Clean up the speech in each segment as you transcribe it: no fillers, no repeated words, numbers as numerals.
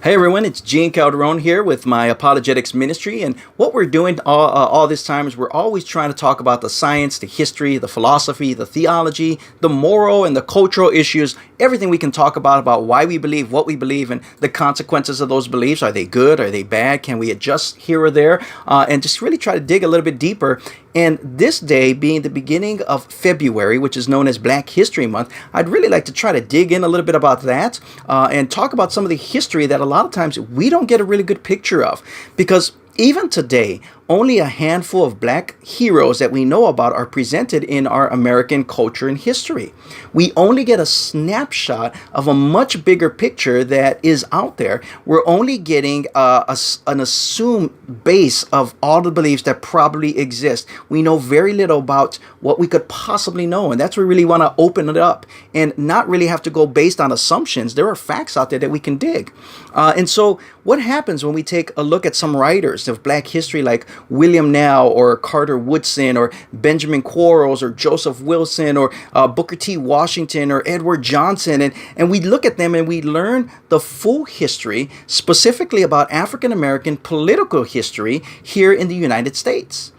Hey everyone, it's Gene Calderon here with my apologetics ministry, and what we're doing all this time is we're always trying to talk about the science, the history, the philosophy, the theology, the moral and the cultural issues, everything we can talk about why we believe what we believe and the consequences of those beliefs. Are they good? Are they bad? Can we adjust here or there? And just really try to dig a little bit deeper. And this day being the beginning of February, which is known as Black History Month, I'd really like to try to dig in a little bit about that and talk about some of the history that a lot of times we don't get a really good picture of. Because even today, only a handful of Black heroes that we know about are presented in our American culture and history. We only get a snapshot of a much bigger picture that is out there. We're only getting an assumed base of all the beliefs that probably exist. We know very little about what we could possibly know, and that's where we really want to open it up and not really have to go based on assumptions. There are facts out there that we can dig. And so what happens when we take a look at some writers of Black history like William Now or Carter Woodson or Benjamin Quarles or Joseph Wilson or Booker T. Washington or Edward Johnson, and we look at them and we learn the full history specifically about African American political history here in the United States.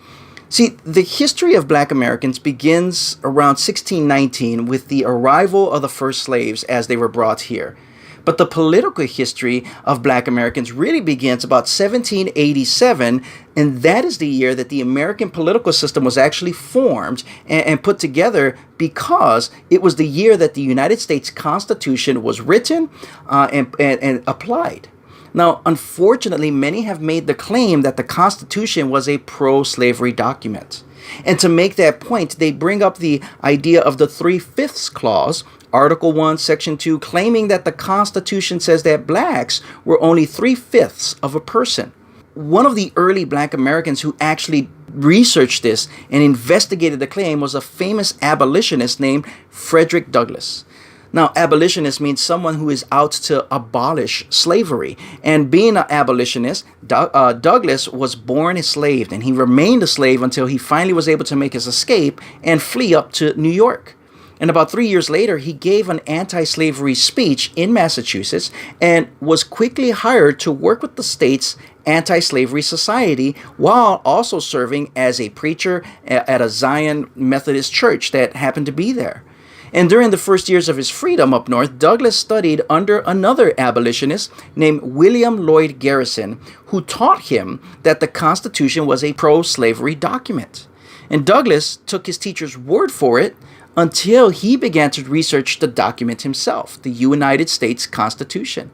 See, the history of Black Americans begins around 1619 with the arrival of the first slaves as they were brought here. But the political history of Black Americans really begins about 1787, and that is the year that the American political system was actually formed and put together, because it was the year that the United States Constitution was written and applied. Now, unfortunately, many have made the claim that the Constitution was a pro-slavery document. And to make that point, they bring up the idea of the 3/5 clause, Article 1, Section 2, claiming that the Constitution says that blacks were only 3/5 of a person. One of the early Black Americans who actually researched this and investigated the claim was a famous abolitionist named Frederick Douglass. Now, abolitionist means someone who is out to abolish slavery. And being an abolitionist, Douglass was born a slave, and he remained a slave until he finally was able to make his escape and flee up to New York. And about 3 years later, he gave an anti-slavery speech in Massachusetts and was quickly hired to work with the state's anti-slavery society while also serving as a preacher at a Zion Methodist church that happened to be there. And during the first years of his freedom up north, Douglass studied under another abolitionist named William Lloyd Garrison, who taught him that the Constitution was a pro-slavery document. And Douglass took his teacher's word for it until he began to research the document himself, the United States Constitution.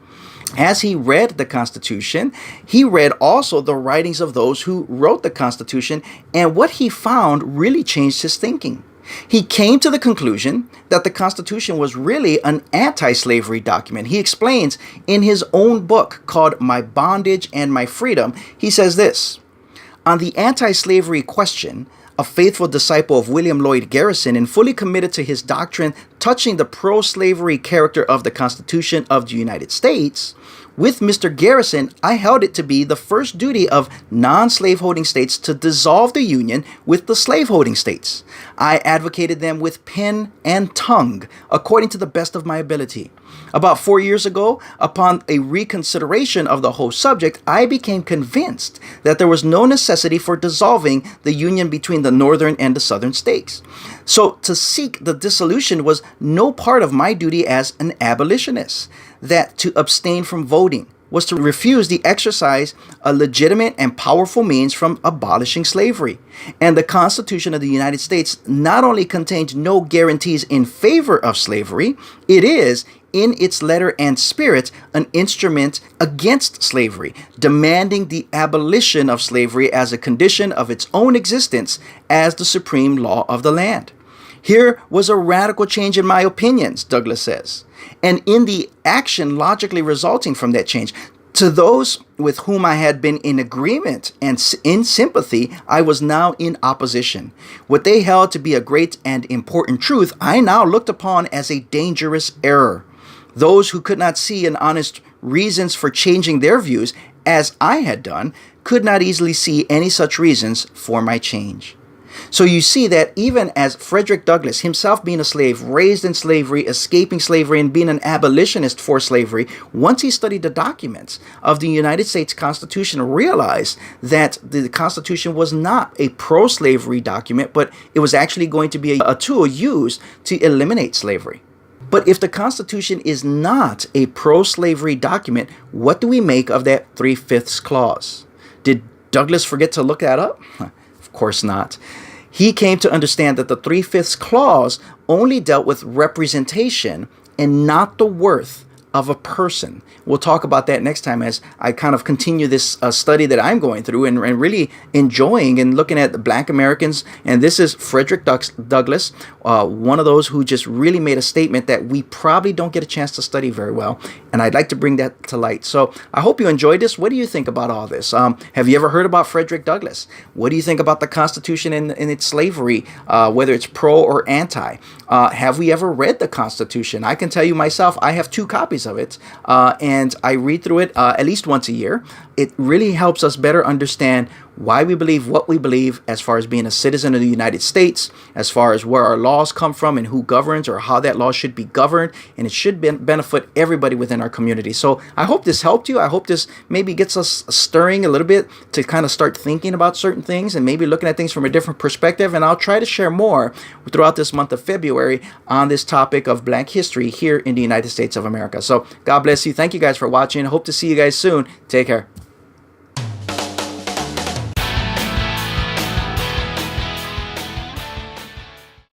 As he read the Constitution, he read also the writings of those who wrote the Constitution, and what he found really changed his thinking. He came to the conclusion that the Constitution was really an anti-slavery document. He explains in his own book called My Bondage and My Freedom, he says this: on the anti-slavery question, a faithful disciple of William Lloyd Garrison and fully committed to his doctrine touching the pro-slavery character of the Constitution of the United States, with Mr. Garrison, I held it to be the first duty of non-slaveholding states to dissolve the union with the slaveholding states. I advocated them with pen and tongue, according to the best of my ability. About 4 years ago, upon a reconsideration of the whole subject, I became convinced that there was no necessity for dissolving the union between the northern and the southern states. So to seek the dissolution was no part of my duty as an abolitionist. That to abstain from voting was to refuse the exercise a legitimate and powerful means from abolishing slavery. And the Constitution of the United States not only contains no guarantees in favor of slavery, it is, in its letter and spirit, an instrument against slavery, demanding the abolition of slavery as a condition of its own existence as the supreme law of the land. Here was a radical change in my opinions, Douglass says, and in the action logically resulting from that change. To those with whom I had been in agreement and in sympathy, I was now in opposition. What they held to be a great and important truth, I now looked upon as a dangerous error. Those who could not see an honest reasons for changing their views, as I had done, could not easily see any such reasons for my change. So you see that even as Frederick Douglass, himself being a slave, raised in slavery, escaping slavery, and being an abolitionist for slavery, once he studied the documents of the United States Constitution, realized that the Constitution was not a pro-slavery document, but it was actually going to be a tool used to eliminate slavery. But if the Constitution is not a pro-slavery document, what do we make of that 3/5 clause? Did Douglass forget to look that up? Of course not. He came to understand that the 3/5 clause only dealt with representation and not the worth of a person. We'll talk about that next time as I kind of continue this study that I'm going through and really enjoying and looking at the Black Americans. And this is Frederick Douglass, one of those who just really made a statement that we probably don't get a chance to study very well. And I'd like to bring that to light. So I hope you enjoyed this. What do you think about all this? Have you ever heard about Frederick Douglass? What do you think about the Constitution and its slavery, whether it's pro or anti? Have we ever read the Constitution? I can tell you myself, I have 2 copies of it, and I read through it at least once a year. It really helps us better understand why we believe what we believe as far as being a citizen of the United States, as far as where our laws come from and who governs or how that law should be governed, and it should benefit everybody within our community. So I hope this helped you. I hope this maybe gets us stirring a little bit to kind of start thinking about certain things and maybe looking at things from a different perspective. And I'll try to share more throughout this month of February on this topic of Black history here in the United States of America. So God bless you. Thank you guys for watching. Hope to see you guys soon. Take care.